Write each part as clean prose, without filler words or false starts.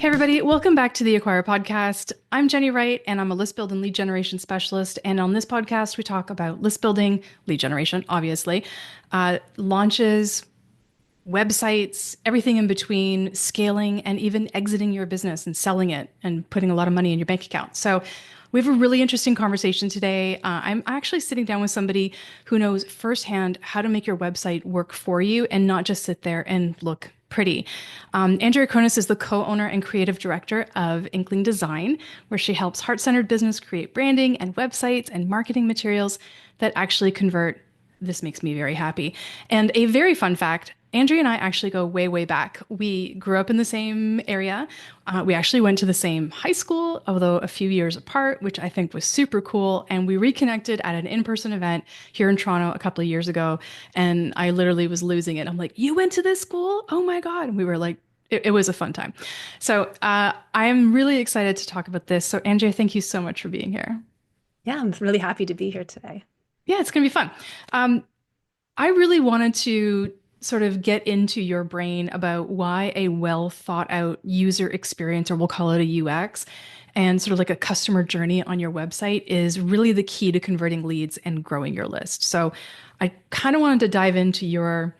Hey, everybody, welcome back to the Acquire podcast. I'm Jenny Wright, and I'm a list build and lead generation specialist. And on this podcast, we talk about list building, lead generation, obviously, launches, websites, everything in between, scaling, and even exiting your business and selling it and putting a lot of money in your bank account. So, we have a really interesting conversation today. I'm actually sitting down with somebody who knows firsthand how to make your website work for you and not just sit there and look pretty. Andrea Kronis is the co-owner and creative director of Inkling Design, where she helps heart-centered business create branding and websites and marketing materials that actually convert. This makes me very happy. And a very fun fact, Andrea and I actually go way, way back. We grew up in the same area. We actually went to the same high school, although a few years apart, which I think was super cool. And we reconnected at an in-person event here in Toronto a couple of years ago. And I literally was losing it. I'm like, you went to this school? Oh my God. And we were like, it was a fun time. So I am really excited to talk about this. So Andrea, thank you so much for being here. Yeah, I'm really happy to be here today. Yeah, it's going to be fun. Um, I really wanted to sort of get into your brain about why a well thought out user experience, or we'll call it a UX, and sort of like a customer journey on your website is really the key to converting leads and growing your list. So I kind of wanted to dive into your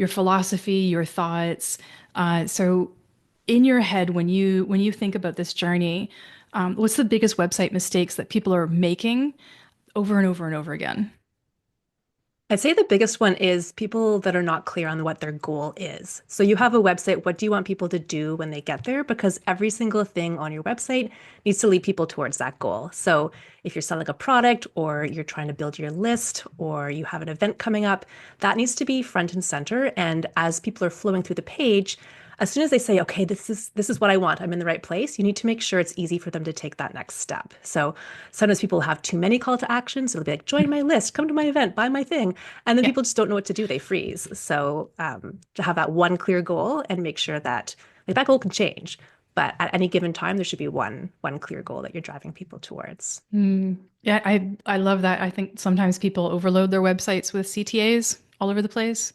philosophy, your thoughts. So in your head, when you think about this journey, what's the biggest website mistakes that people are making over and over and over again? I'd say the biggest one is people that are not clear on what their goal is. So you have a website, what do you want people to do when they get there? Because every single thing on your website needs to lead people towards that goal. So if you're selling a product or you're trying to build your list or you have an event coming up, that needs to be front and center. And as people are flowing through the page, as soon as they say, okay, this is what I want, I'm in the right place, you need to make sure it's easy for them to take that next step. So sometimes people have too many call to actions. It'll be like, join my list, come to my event, buy my thing. And then Yeah. people just don't know what to do. They freeze. So to have that one clear goal and make sure that like that goal can change. But at any given time, there should be one clear goal that you're driving people towards. Yeah, I love that. I think sometimes people overload their websites with CTAs all over the place.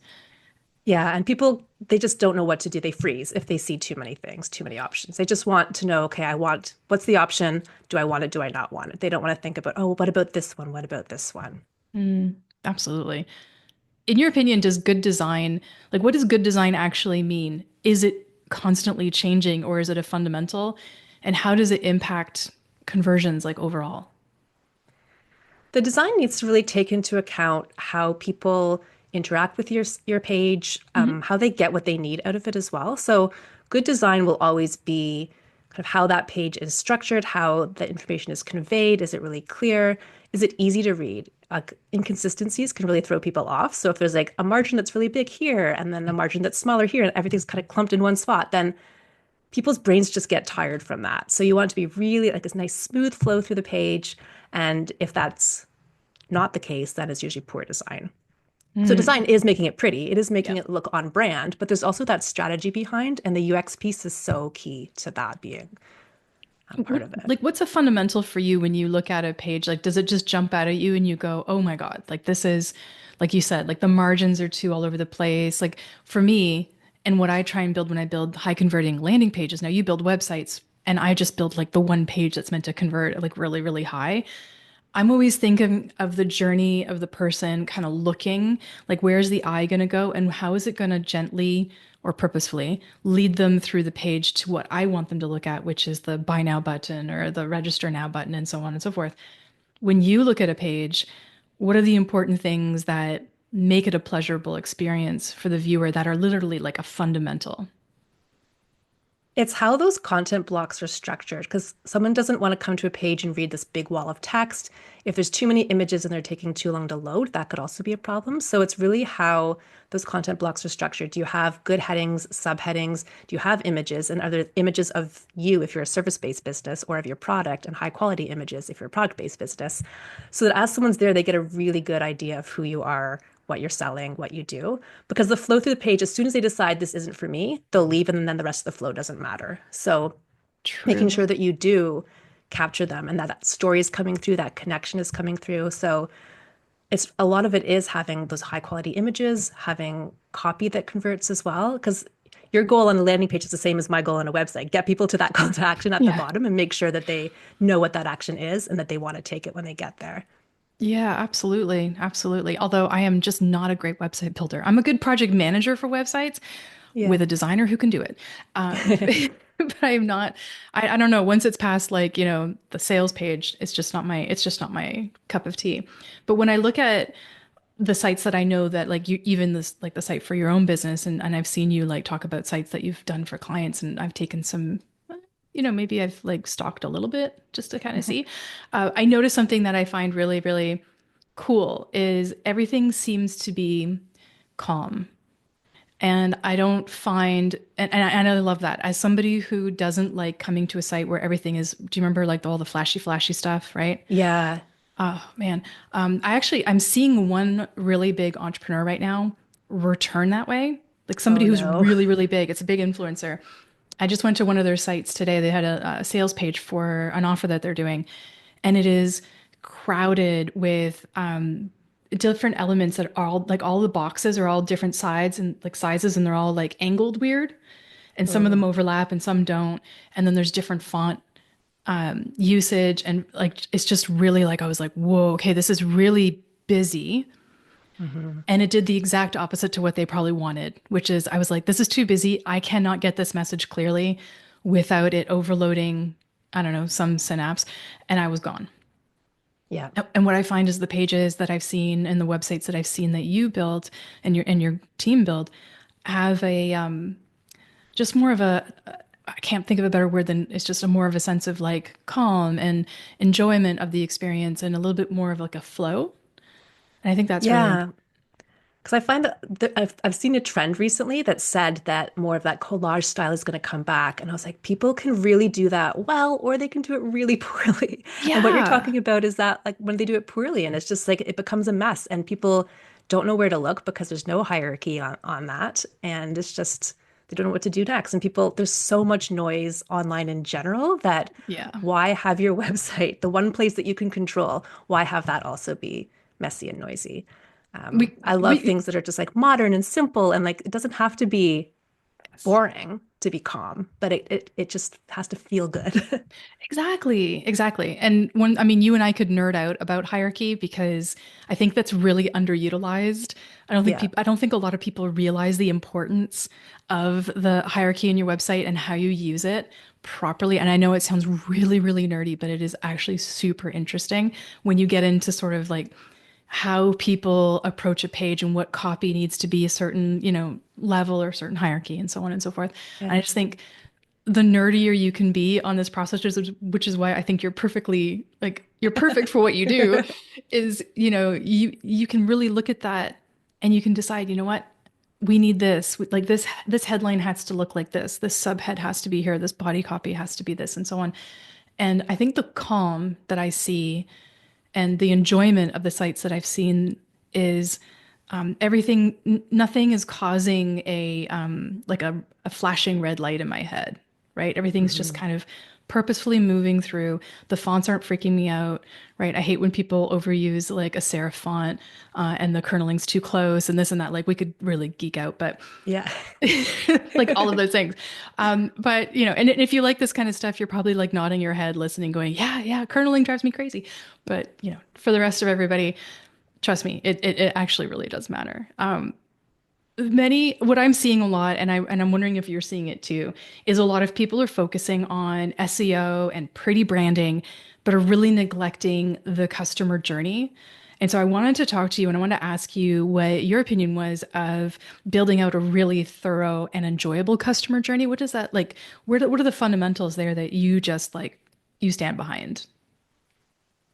Yeah, and people they just don't know what to do. They freeze if they see too many things, too many options. They just want to know, okay, I want what's the option? Do I want it? Do I not want it? They don't want to think about, oh, what about this one? What about this one? Absolutely. In your opinion, does good design, like what does good design actually mean? Is it constantly changing or is it a fundamental? And how does it impact conversions like overall? The design needs to really take into account how people interact with your page, Mhm. how they get what they need out of it as well. So good design will always be kind of how that page is structured, how the information is conveyed. Is it really clear? Is it easy to read? Inconsistencies can really throw people off. So if there's like a margin that's really big here and then a margin that's smaller here and everything's kind of clumped in one spot, then people's brains just get tired from that. So you want it to be really like this nice smooth flow through the page. And if that's not the case, that is usually poor design. So Mm, design is making it pretty. It is yeah. making it look on brand, but there's also that strategy behind, and the UX piece is so key to that being a part What, of it. like what's a fundamental for you when you look at a page? Like, does it just jump out at you and you go, oh my God, like this is, like you said, like the margins are too all over the place. Like for me, and what I try and build when I build high converting landing pages, now you build websites and I just build like the one page that's meant to convert like really, really high. I'm always thinking of the journey of the person kind of looking, like where's the eye going to go and how is it going to gently or purposefully lead them through the page to what I want them to look at, which is the buy now button or the register now button and so on and so forth. When you look at a page, what are the important things that make it a pleasurable experience for the viewer that are literally like a fundamental? It's how those content blocks are structured because someone doesn't want to come to a page and read this big wall of text. If there's too many images and they're taking too long to load, that could also be a problem. So it's really how those content blocks are structured. Do you have good headings, subheadings? Do you have images? And are there images of you if you're a service-based business or of your product and high quality images if you're a product-based business? So that as someone's there, they get a really good idea of who you are, what you're selling, what you do. Because the flow through the page, as soon as they decide this isn't for me, they'll leave and then the rest of the flow doesn't matter. So making True. sure that you do capture them and that that story is coming through, that connection is coming through. So it's a lot of it is having those high quality images, having copy that converts as well. Because your goal on a landing page is the same as my goal on a website. Get people to that call to action at the Yeah. bottom and make sure that they know what that action is and that they want to take it when they get there. Yeah, absolutely. Absolutely. Although I am just not a great website builder. I'm a good project manager for websites Yeah. with a designer who can do it. But I am not, I don't know, once it's past like, the sales page, it's just not my cup of tea. But when I look at the sites that I know that like you, even this, like the site for your own business, and I've seen you like talk about sites that you've done for clients, and I've taken some, maybe I've like stalked a little bit just to kind of see. I noticed something that I find really, really cool is everything seems to be calm. And I don't find, and I love that as somebody who doesn't like coming to a site where everything is, do you remember like all the flashy, flashy stuff, right? Yeah. Oh man. I'm seeing one really big entrepreneur right now return that way. Like somebody Oh who's no. really, really big. It's a big influencer. I just went to one of their sites today. They had a sales page for an offer that they're doing, and it is crowded with different elements that are all the boxes are all different sides and like sizes, and they're all like angled weird, and some of them Oh. overlap and some don't. And then there's different font usage, and like it's just really like I was like, whoa, okay, this is really busy. Hmm. And it did the exact opposite to what they probably wanted, which is I was like, this is too busy. I cannot get this message clearly without it overloading, I don't know, some synapse. And I was gone. Yeah. And what I find is the pages that I've seen and the websites that I've seen that you built and your team build have a just more of a I can't think of a better word than it's just a more of a sense of like calm and enjoyment of the experience and a little bit more of like a flow. And I think that's really Yeah. important. Because I find that I've seen a trend recently that said that more of that collage style is going to come back. And I was like, people can really do that well, or they can do it really poorly. And what you're Yeah. talking about is that like when they do it poorly and it's just like it becomes a mess and people don't know where to look because there's no hierarchy on that. And it's just they don't know what to do next. And people, there's so much noise online in general that Yeah. why have your website, the one place that you can control, why have that also be messy and noisy? We I love we things that are just like modern and simple and like it doesn't have to be yes. boring to be calm, but it just has to feel good. Exactly, exactly. And when, I mean, you and I could nerd out about hierarchy because I think that's really underutilized. Yeah. I don't think a lot of people realize the importance of the hierarchy in your website and how you use it properly. And I know it sounds really, really nerdy, but it is actually super interesting when you get into sort of like how people approach a page and what copy needs to be a certain, level or certain hierarchy and so on and so forth. And Yeah. I just think the nerdier you can be on this process, which is why I think you're perfect for what you do, is you can really look at that and you can decide, you know what, we need this. Like this headline has to look like this subhead has to be here, this body copy has to be this, and so on. And I think the calm that I see and the enjoyment of the sites that I've seen is nothing is causing a flashing red light in my head, right? Everything's just Hmm. kind of purposefully moving through. The fonts aren't freaking me out, right? I hate when people overuse like a serif font and the kerneling's too close and this and that. Like we could really geek out, but Yeah. like all of those things. But and if you like this kind of stuff, you're probably like nodding your head, listening, going, yeah, yeah, kerneling drives me crazy. But for the rest of everybody, trust me, it actually really does matter. What I'm seeing a lot, and I'm wondering if you're seeing it too, is a lot of people are focusing on SEO and pretty branding, but are really neglecting the customer journey. And so I wanted to talk to you and I wanted to ask you what your opinion was of building out a really thorough and enjoyable customer journey. What does that like? What are the fundamentals there that you just like you stand behind?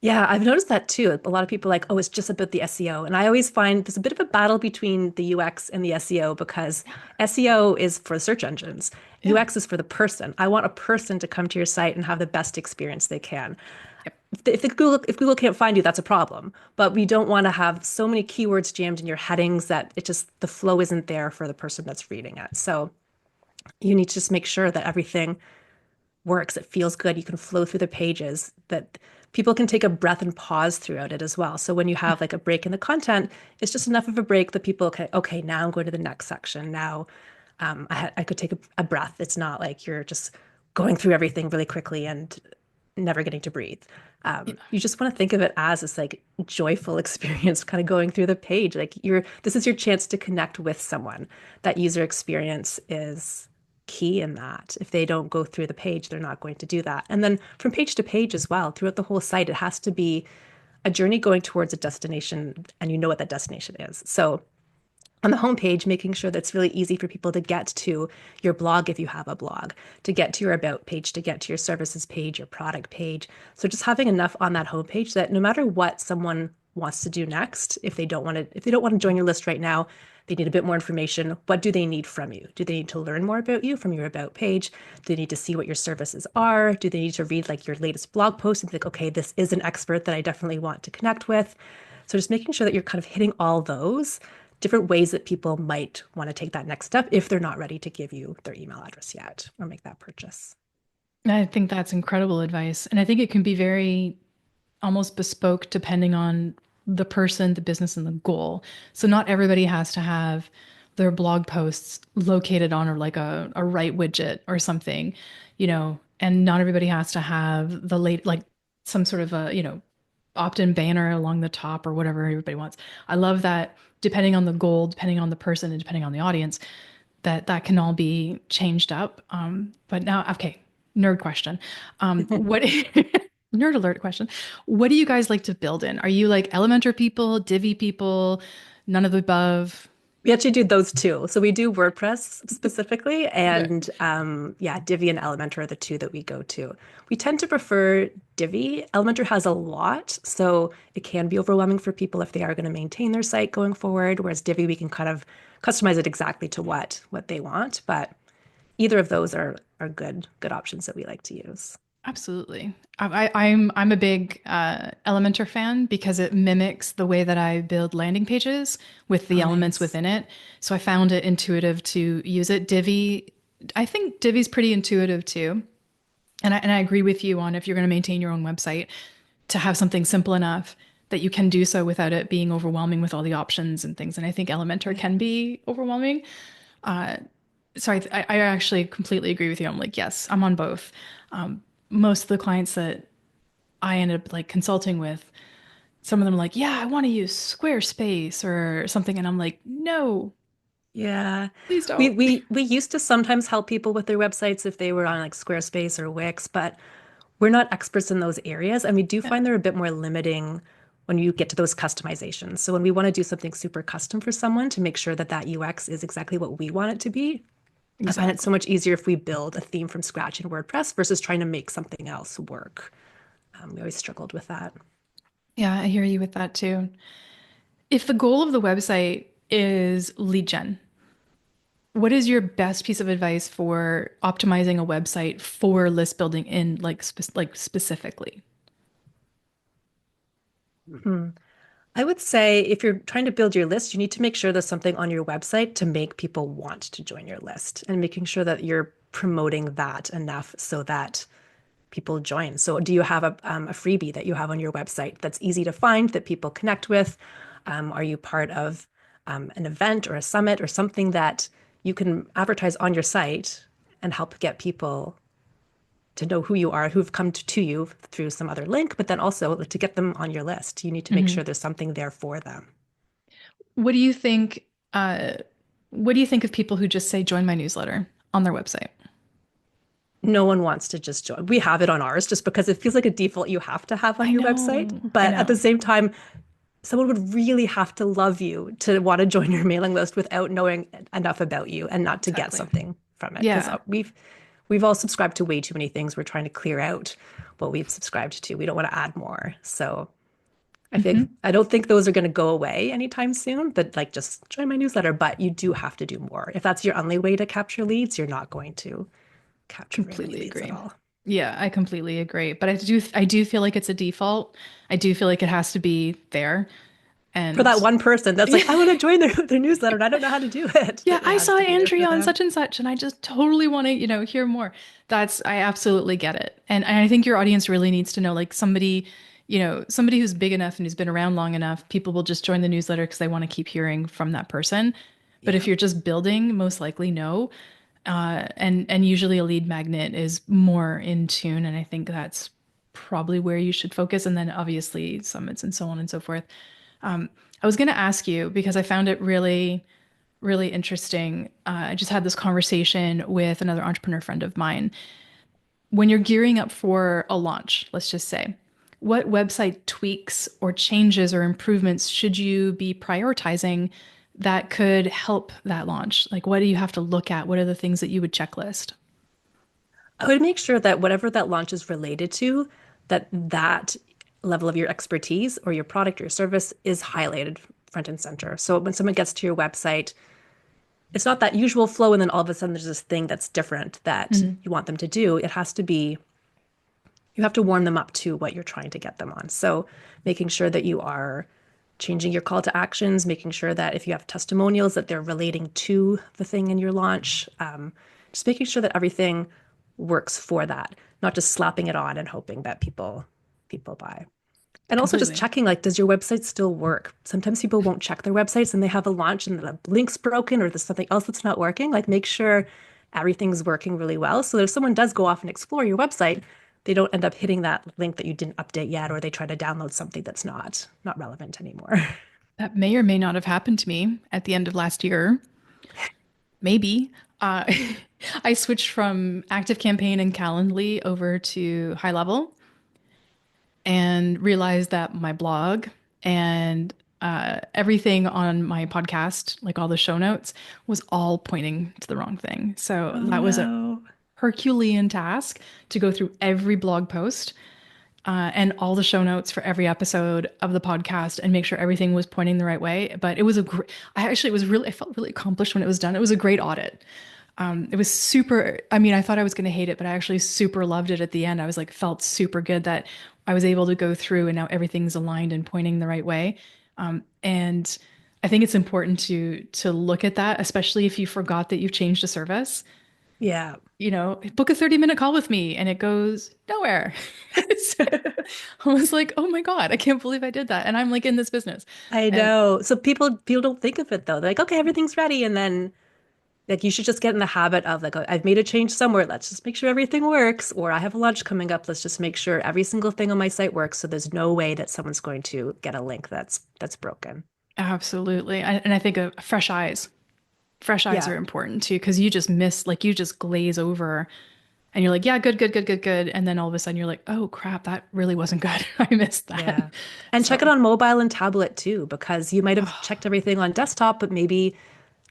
Yeah, I've noticed that too. A lot of people are like, oh, it's just about the SEO. And I always find there's a bit of a battle between the UX and the SEO because SEO is for search engines. Yeah. UX is for the person. I want a person to come to your site and have the best experience they can. Yep. If Google can't find you, that's a problem. But we don't want to have so many keywords jammed in your headings that it just the flow isn't there for the person that's reading it. So you need to just make sure that everything works. It feels good. You can flow through the pages, that people can take a breath and pause throughout it as well. So when you have like a break in the content, it's just enough of a break that people can, okay, now I'm going to the next section. Now I could take a breath. It's not like you're just going through everything really quickly and never getting to breathe. Yeah. You just want to think of it as this like joyful experience, kind of going through the page. Like this is your chance to connect with someone. That user experience is key in that. If they don't go through the page, they're not going to do that. And then from page to page as well, throughout the whole site, it has to be a journey going towards a destination, and you know what that destination is. So on the homepage, making sure that it's really easy for people to get to your blog if you have a blog, to get to your about page, to get to your services page, your product page. So just having enough on that homepage that no matter what someone wants to do next, if they don't want to join your list right now, they need a bit more information. What do they need from you? Do they need to learn more about you from your about page? Do they need to see what your services are? Do they need to read like your latest blog post and think, okay, this is an expert that I definitely want to connect with? So just making sure that you're kind of hitting all those different ways that people might want to take that next step if they're not ready to give you their email address yet or make that purchase. I think that's incredible advice. And I think it can be very almost bespoke depending on the person, the business, and the goal. So not everybody has to have their blog posts located on or like a right widget or something, and not everybody has to have the late like some sort of a, opt-in banner along the top or whatever everybody wants. I love that depending on the goal, depending on the person, and depending on the audience, that can all be changed up. But now, okay, nerd question. What nerd alert question? What do you guys like to build in? Are you like Elementor people, Divi people, none of the above? We actually do those too. So we do WordPress specifically, Okay. and yeah, Divi and Elementor are the two that we go to. We tend to prefer Divi. Elementor has a lot, so it can be overwhelming for people if they are going to maintain their site going forward. Whereas Divi, we can kind of customize it exactly to what they want. But either of those are good options that we like to use. Absolutely. I'm a big Elementor fan because it mimics the way that I build landing pages with the Oh, elements nice. within it. So I found it intuitive to use it. Divi, I think Divi's pretty intuitive too. And I agree with you on if you're going to maintain your own website, to have something simple enough that you can do so without it being overwhelming with all the options and things. And I think Elementor Yeah. can be overwhelming. So I actually completely agree with you. I'm like, yes, I'm on both. Most of the clients that I ended up like consulting with, some of them are like, yeah, I want to use Squarespace or something. And I'm like, no, Yeah. please We don't. we we used to sometimes help people with their websites if they were on like Squarespace or Wix, but we're not experts in those areas, and we do Yeah, find they're a bit more limiting when you get to those customizations. So when we want to do something super custom for someone to make sure that that UX is exactly what we want it to be, I find it so exactly. much easier if we build a theme from scratch in WordPress versus trying to make something else work. We always struggled with that. Yeah, I hear you with that too. If the goal of the website is lead gen, what is your best piece of advice for optimizing a website for list building in like specifically? Hmm. I would say if you're trying to build your list, you need to make sure there's something on your website to make people want to join your list and making sure that you're promoting that enough so that people join. So, do you have a freebie that you have on your website that's easy to find that people connect with? Are you part of an event or a summit or something that you can advertise on your site and help get people to know who you are, who've come to you through some other link, but then also to get them on your list, you need to make Mhm. sure there's something there for them. What do you think? What do you think of people who just say join my newsletter on their website? No one wants to just join. We have it on ours just because it feels like a default you have to have on I your website. know, I But at the know. same time, someone would really have to love you to want to join your mailing list without knowing enough about you and not to get Exactly. something from it. Because Yeah. we've all subscribed to way too many things. We're trying to clear out what we've subscribed to. We don't want to add more. So Hmm. I don't think those are going to go away anytime soon, but like just join my newsletter. But you do have to do more. If that's your only way to capture leads, you're not going to capture very many Completely leads at agree. all. Yeah, I completely agree. But I do feel like it's a default. I do feel like it has to be there. For that And one person that's like, I want to join their newsletter and I don't know how to do it. yeah, It I has saw to be there for Andrea on them. such and such, and I just totally want to, hear more. I absolutely get it. And I think your audience really needs to know, like somebody who's big enough and who's been around long enough, people will just join the newsletter because they want to keep hearing from that person. But if Yeah. you're just building, most likely no. And usually a lead magnet is more in tune, and I think that's probably where you should focus. And then obviously summits and so on and so forth. I was going to ask you because I found it really interesting. I just had this conversation with another entrepreneur friend of mine. When you're gearing up for a launch, let's just say, what website tweaks or changes or improvements should you be prioritizing that could help that launch? Like, what do you have to look at? What are the things that you would checklist? I would make sure that whatever that launch is related to, that level of your expertise or your product or your service is highlighted front and center. So when someone gets to your website, it's not that usual flow, and then all of a sudden there's this thing that's different that Mhm. you want them to do. It has to be, you have to warm them up to what you're trying to get them on. So making sure that you are changing your call to actions, making sure that if you have testimonials that they're relating to the thing in your launch, just making sure that everything works for that, not just slapping it on and hoping that people buy. And also just Completely. checking, like, does your website still work? Sometimes people won't check their websites and they have a launch and the link's broken or there's something else that's not working. Like, make sure everything's working really well. So that if someone does go off and explore your website, they don't end up hitting that link that you didn't update yet, or they try to download something that's not relevant anymore. That may or may not have happened to me at the end of last year. Maybe. Uh, I switched from Active Campaign and Calendly over to High Level and realized that my blog and everything on my podcast, like all the show notes, was all pointing to the wrong thing. So Oh that was a no. Herculean task to go through every blog post and all the show notes for every episode of the podcast and make sure everything was pointing the right way. But it was a great, I actually, it was really, I felt really accomplished when it was done. It was a great audit. It was super, I mean, I thought I was going to hate it, but I actually super loved it at the end. I was like, felt super good that I was able to go through and now everything's aligned and pointing the right way. And I think it's important to look at that, especially if you forgot that you've changed a service. Yeah. You know, book a 30-minute call with me and it goes nowhere. So I was like, oh my God, I can't believe I did that. And I'm like in this business. I And know. So people don't think of it though. They're like, okay, everything's ready. And then like you should just get in the habit of like, oh, I've made a change somewhere. Let's just make sure everything works. Or I have a launch coming up. Let's just make sure every single thing on my site works. So there's no way that someone's going to get a link that's broken. absolutely. And I think fresh eyes Yeah. are important too, because you just miss, like you just glaze over and you're like, yeah, good, good, good, good, good. And then all of a sudden you're like, oh crap, that really wasn't good. I missed that. Yeah. And check it So, on mobile and tablet too, because you might have oh, checked everything on desktop, but maybe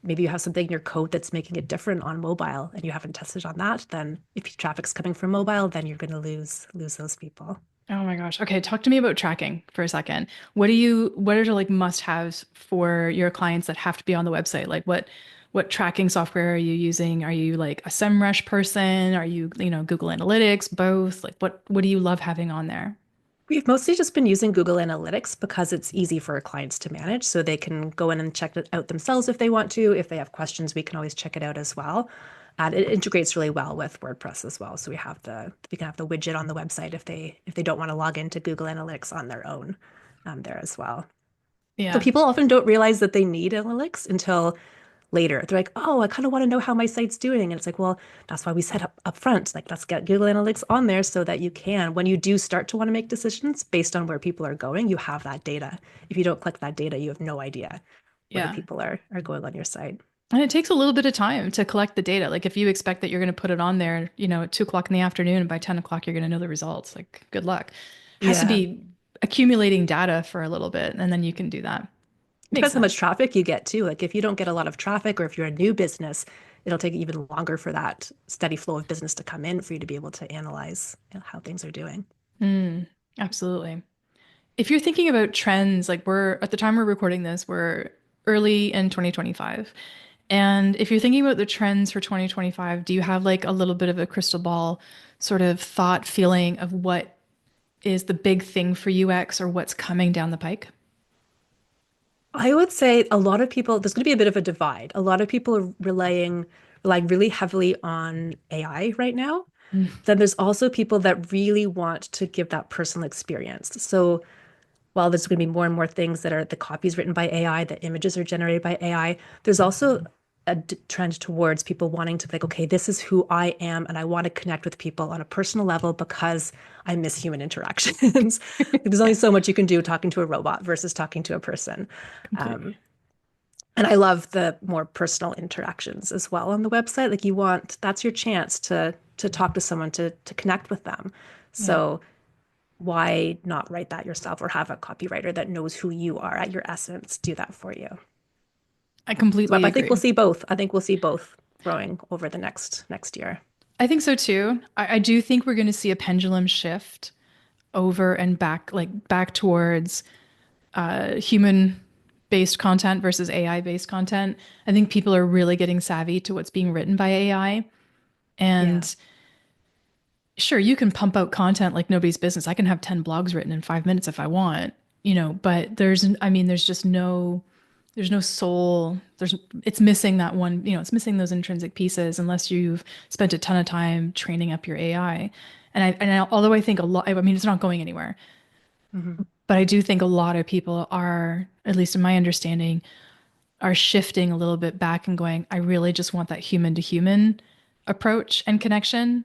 you have something in your code that's making it different on mobile and you haven't tested on that. Then if traffic's coming from mobile, then you're going to lose those people. oh my gosh. Okay, talk to me about tracking for a second. What are the like must-haves for your clients that have to be on the website? Like what tracking software are you using? Are you like a SEMrush person? Are you, Google Analytics, both? Like what do you love having on there? We've mostly just been using Google Analytics because it's easy for our clients to manage. So they can go in and check it out themselves if they want to. If they have questions, we can always check it out as well. And it integrates really well with WordPress as well. So we can have the widget on the website if they don't want to log into Google Analytics on their own there as well. So Yeah. people often don't realize that they need analytics until later. They're like, oh, I kind of want to know how my site's doing. And it's like, well, that's why we set up front. Like, let's get Google Analytics on there so that you can, when you do start to want to make decisions based on where people are going, you have that data. If you don't collect that data, you have no idea where Yeah. people are going on your site. And it takes a little bit of time to collect the data. Like if you expect that you're going to put it on there, at 2 o'clock in the afternoon, and by 10 o'clock, you're going to know the results. Like, good luck. Has to Yeah. be accumulating data for a little bit, and then you can do that. It Makes depends how much sense. traffic you get too. Like if you don't get a lot of traffic or if you're a new business, it'll take even longer for that steady flow of business to come in for you to be able to analyze, how things are doing. Mm, absolutely. If you're thinking about trends, like we're at the time we're recording this, we're early in 2025. And if you're thinking about the trends for 2025, do you have like a little bit of a crystal ball sort of thought feeling of what is the big thing for UX or what's coming down the pike? I would say a lot of people, there's going to be a bit of a divide. A lot of people are relying really heavily on AI right now. Mm. Then there's also people that really want to give that personal experience. So while there's going to be more and more things that are the copies written by AI, the images are generated by AI, there's also a trend towards people wanting to be like, okay, this is who I am, and I want to connect with people on a personal level because I miss human interactions. There's only Yeah, so much you can do talking to a robot versus talking to a person. completely. And I love the more personal interactions as well on the website. Like you want, that's your chance to talk to someone, to connect with them. Yeah, So why not write that yourself or have a copywriter that knows who you are at your essence do that for you? I So completely I think agree. we'll see both. I think we'll see both growing over the next year. I think so too. I do think we're going to see a pendulum shift over and back, like back towards human based content versus AI based content. I think people are really getting savvy to what's being written by AI. Yeah. And sure, you can pump out content like nobody's business. I can have 10 blogs written in 5 minutes if I want, but I mean, there's no soul. It's missing that one, it's missing those intrinsic pieces unless you've spent a ton of time training up your AI. Although I think a lot, I mean, it's not going anywhere, Hmm. but I do think a lot of people are, at least in my understanding, are shifting a little bit back and going, I really just want that human to human approach and connection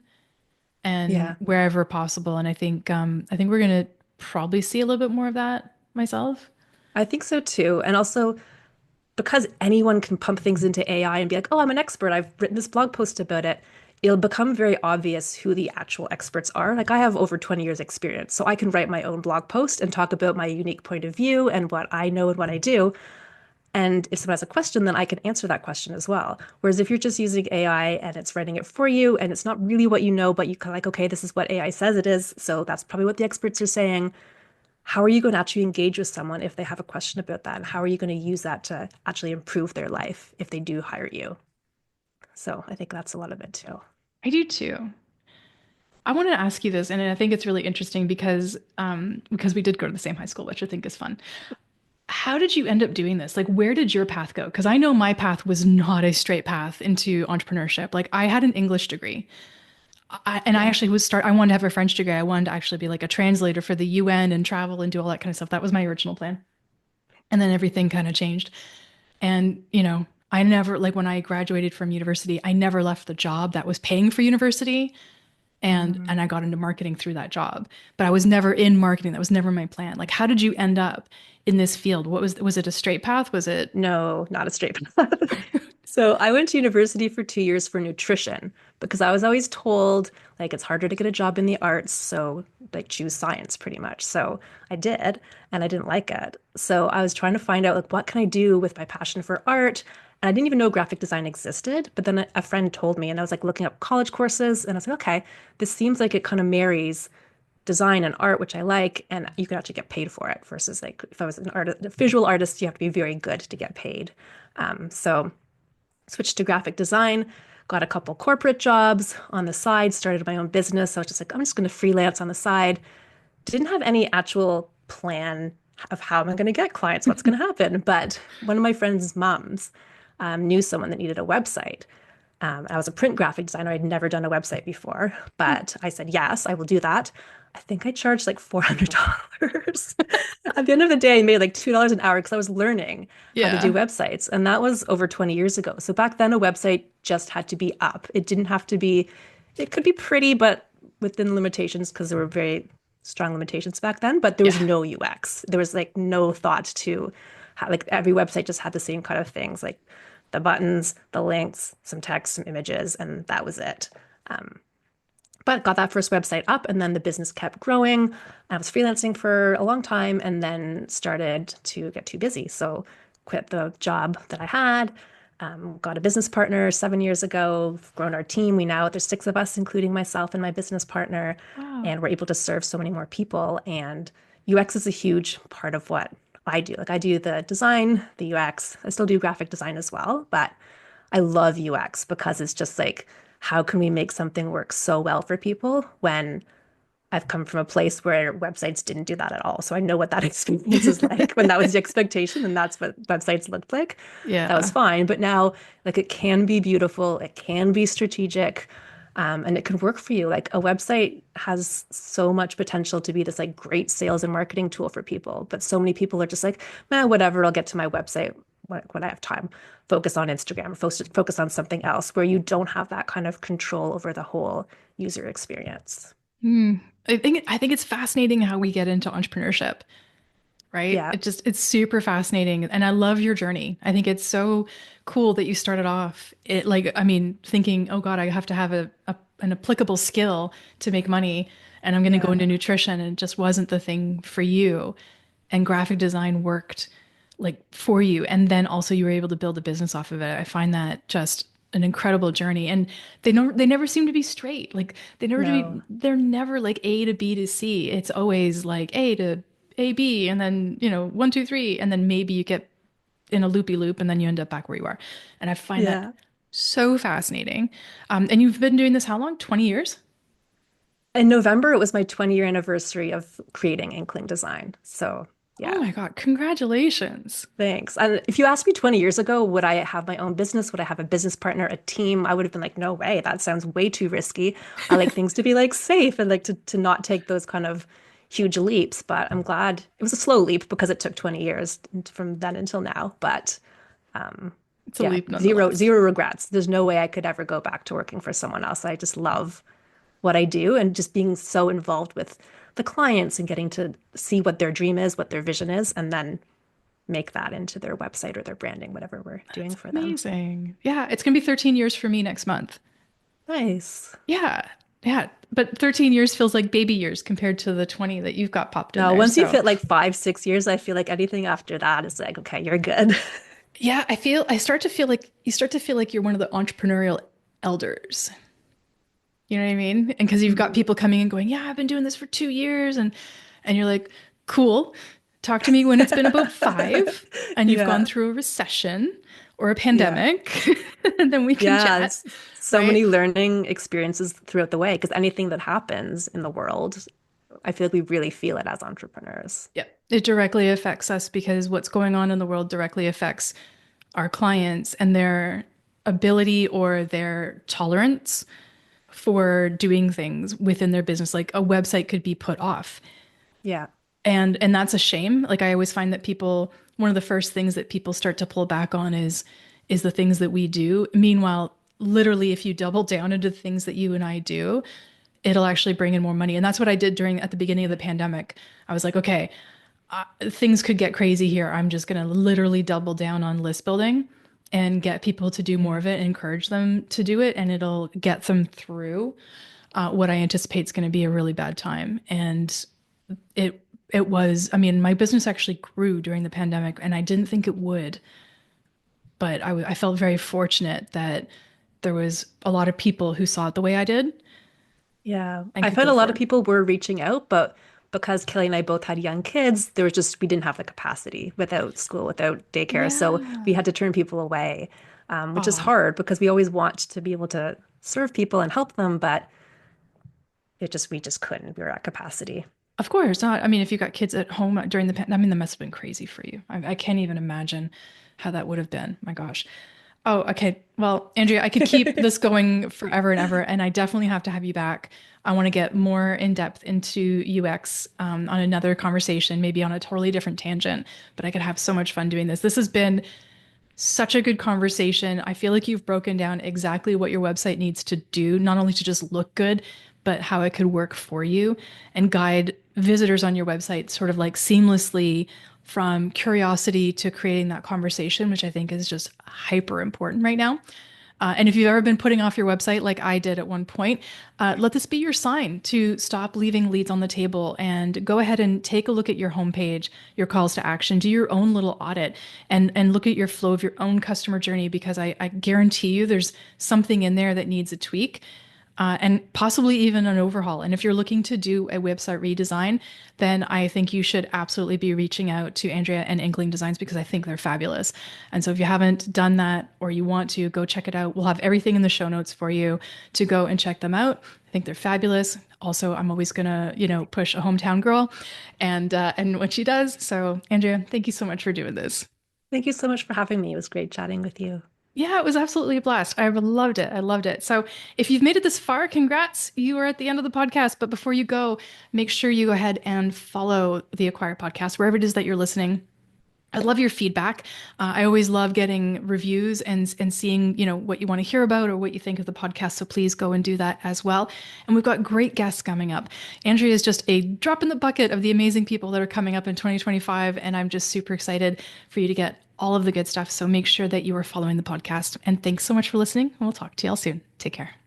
and Yeah. wherever possible. And I think we're gonna probably see a little bit more of that myself. I think so too. And also because anyone can pump things into AI and be like, oh, I'm an expert. I've written this blog post about it. It'll become very obvious who the actual experts are. Like I have over 20 years experience, so I can write my own blog post and talk about my unique point of view and what I know and what I do. And if someone has a question, then I can answer that question as well. Whereas if you're just using AI and it's writing it for you and it's not really what you know, but you kind of like, okay, this is what AI says it is. So that's probably what the experts are saying. How are you going to actually engage with someone if they have a question about that? And how are you going to use that to actually improve their life if they do hire you? So I think that's a lot of it too. I do too. I wanted to ask you this, and I think it's really interesting because we did go to the same high school, which I think is fun. How did you end up doing this? Like, where did your path go? Because I know my path was not a straight path into entrepreneurship. Like, I had an English degree. I Yeah. actually I wanted to have a French degree. I wanted to actually be like a translator for the UN and travel and do all that kind of stuff. That was my original plan. And then everything kind of changed. And, I never, like when I graduated from university, I never left the job that was paying for university. Mm. And I got into marketing through that job. But I was never in marketing. That was never my plan. Like, how did you end up in this field? Was it a straight path? Was it, No, not a straight path. So I went to university for 2 years for nutrition because I was always told like it's harder to get a job in the arts, so like choose science pretty much. So I did, and I didn't like it. So I was trying to find out like what can I do with my passion for art, and I didn't even know graphic design existed. But then a friend told me, and I was like looking up college courses, and I was like, okay, this seems like it kind of marries design and art, which I like, and you could actually get paid for it versus like if I was an artist, a visual artist, you have to be very good to get paid. So switched to graphic design, got a couple corporate jobs on the side, started my own business. So I was just like, I'm just going to freelance on the side. Didn't have any actual plan of how am I going to get clients, what's going to happen. But one of my friend's moms knew someone that needed a website. I was a print graphic designer. I'd never done a website before, but I said, yes, I will do that. I think I charged like $400. At the end of the day, I made like $2 an hour because I was learning how to do yeah, websites. And that was over 20 years ago. So back then, a website just had to be up. It didn't have to be, it could be pretty, but within limitations because there were very strong limitations back then, but there was yeah. no UX. There was like no thought to like every website just had the same kind of things like the buttons, the links, some text, some images, and that was it. Um, but got that first website up, and then the business kept growing. I was freelancing for a long time and then started to get too busy. So quit the job that I had, got a business partner 7 years ago, grown our team. There's 6 of us, including myself and my business partner, Wow. and we're able to serve so many more people. And UX is a huge part of what I do. Like I do the design, the UX. I still do graphic design as well, but I love UX because it's just like, how can we make something work so well for people when I've come from a place where websites didn't do that at all. So I know what that experience is like when that was the expectation and that's what websites looked like. That was Yeah. fine. But now, like, it can be beautiful, it can be strategic. And it could work for you. Like a website has so much potential to be this like great sales and marketing tool for people. But so many people are just like, man, whatever, I'll get to my website when I have time. Focus on Instagram, focus on something else where you don't have that kind of control over the whole user experience. Hmm. I think it's fascinating how we get into entrepreneurship, right? Yeah. It's super fascinating and I love your journey. I think it's so cool that you started off it like I mean thinking, "Oh God, I have to have an applicable skill to make money and I'm going to go Yeah. into nutrition," and it just wasn't the thing for you. And graphic design worked like for you and then also you were able to build a business off of it. I find that just an incredible journey and they never seem to be straight. Like No. they're never like A to B to C. It's always like A to A B and then, one, two, three, and then maybe you get in a loopy loop and then you end up back where you are. And I find that Yeah. so fascinating. And you've been doing this how long? 20 years? In November, it was my 20-year anniversary of creating Inkling Design. So, Oh yeah. my God, congratulations. Thanks. And if you asked me 20 years ago, would I have my own business? Would I have a business partner, a team? I would have been like, no way. That sounds way too risky. I like things to be like safe and like to not take those kind of huge leaps. But I'm glad it was a slow leap because it took 20 years from then until now. But It's a yeah, leap zero, nonetheless. zero regrets. There's no way I could ever go back to working for someone else. I just love what I do and just being so involved with the clients and getting to see what their dream is, what their vision is, and then make that into their website or their branding, whatever we're doing That's for them. amazing. Yeah, it's gonna be 13 years for me next month. Nice. Yeah, yeah. But 13 years feels like baby years compared to the 20 that you've got popped in Now, there. once you've So hit like 5, 6 years, I feel like anything after that is like, okay, you're good. yeah, I start to feel like you start to feel like you're one of the entrepreneurial elders. You know what I mean? And because you've got Mhm. people coming and going, yeah, I've been doing this for 2 years, and you're like, cool. Talk to me when it's been about five, and you've gone Yeah. through a recession or a Yeah. pandemic, and then we can Yeah. chat, It's so right? many learning experiences throughout the way because anything that happens in the world, I feel like we really feel it as entrepreneurs. Yeah, it directly affects us because what's going on in the world directly affects our clients and their ability or their tolerance for doing things within their business. Like a website could be put off. Yeah. And that's a shame. Like I always find that people one of the first things that people start to pull back on is the things that we do. Meanwhile, literally if you double down into the things that you and I do, it'll actually bring in more money. And that's what I did during at the beginning of the pandemic. I was like, okay, things could get crazy here. I'm just going to literally double down on list building and get people to do more Yeah. of it and encourage them to do it. And it'll get them through what I anticipate is going to be a really bad time. And it was, I mean, my business actually grew during the pandemic and I didn't think it would, but I felt very fortunate that there was a lot of people who saw it the way I did Yeah. and I could found go a lot of forward. people were reaching out, but because Kelly and I both had young kids, there was just, we didn't have the capacity without school, without daycare. So we Yeah. had to turn people away, which is Oh, hard because we always want to be able to serve people and help them, but we just couldn't. We were at capacity. of course not. I mean, if you got kids at home during the pandemic, I mean, that must have been crazy for you. I can't even imagine how that would have been. My gosh. Oh, okay. Well, Andrea, I could keep this going forever and ever, and I definitely have to have you back. I want to get more in depth into UX on another conversation, maybe on a totally different tangent, but I could have so much fun doing this. This has been such a good conversation. I feel like you've broken down exactly what your website needs to do, not only to just look good, but how it could work for you and guide visitors on your website sort of like seamlessly from curiosity to creating that conversation, which I think is just hyper important right now. And if you've ever been putting off your website like I did at one point, let this be your sign to stop leaving leads on the table and go ahead and take a look at your homepage, your calls to action, do your own little audit and look at your flow of your own customer journey because I guarantee you there's something in there that needs a tweak and possibly even an overhaul. And if you're looking to do a website redesign, then I think you should absolutely be reaching out to Andrea and Inkling Designs because I think they're fabulous. And so if you haven't done that or you want to, go check it out. We'll have everything in the show notes for you to go and check them out. I think they're fabulous. Also, I'm always gonna, push a hometown girl, and what she does. So, Andrea, thank you so much for doing this. Thank you so much for having me. It was great chatting with you. Yeah, it was absolutely a blast. I loved it. I loved it. So if you've made it this far, congrats. You are at the end of the podcast. But before you go, make sure you go ahead and follow the Acquire podcast, wherever it is that you're listening. I love your feedback. I always love getting reviews and seeing, what you want to hear about or what you think of the podcast. So please go and do that as well. And we've got great guests coming up. Andrea is just a drop in the bucket of the amazing people that are coming up in 2025. And I'm just super excited for you to get all of the good stuff. So make sure that you are following the podcast. And thanks so much for listening. And we'll talk to you all soon. Take care.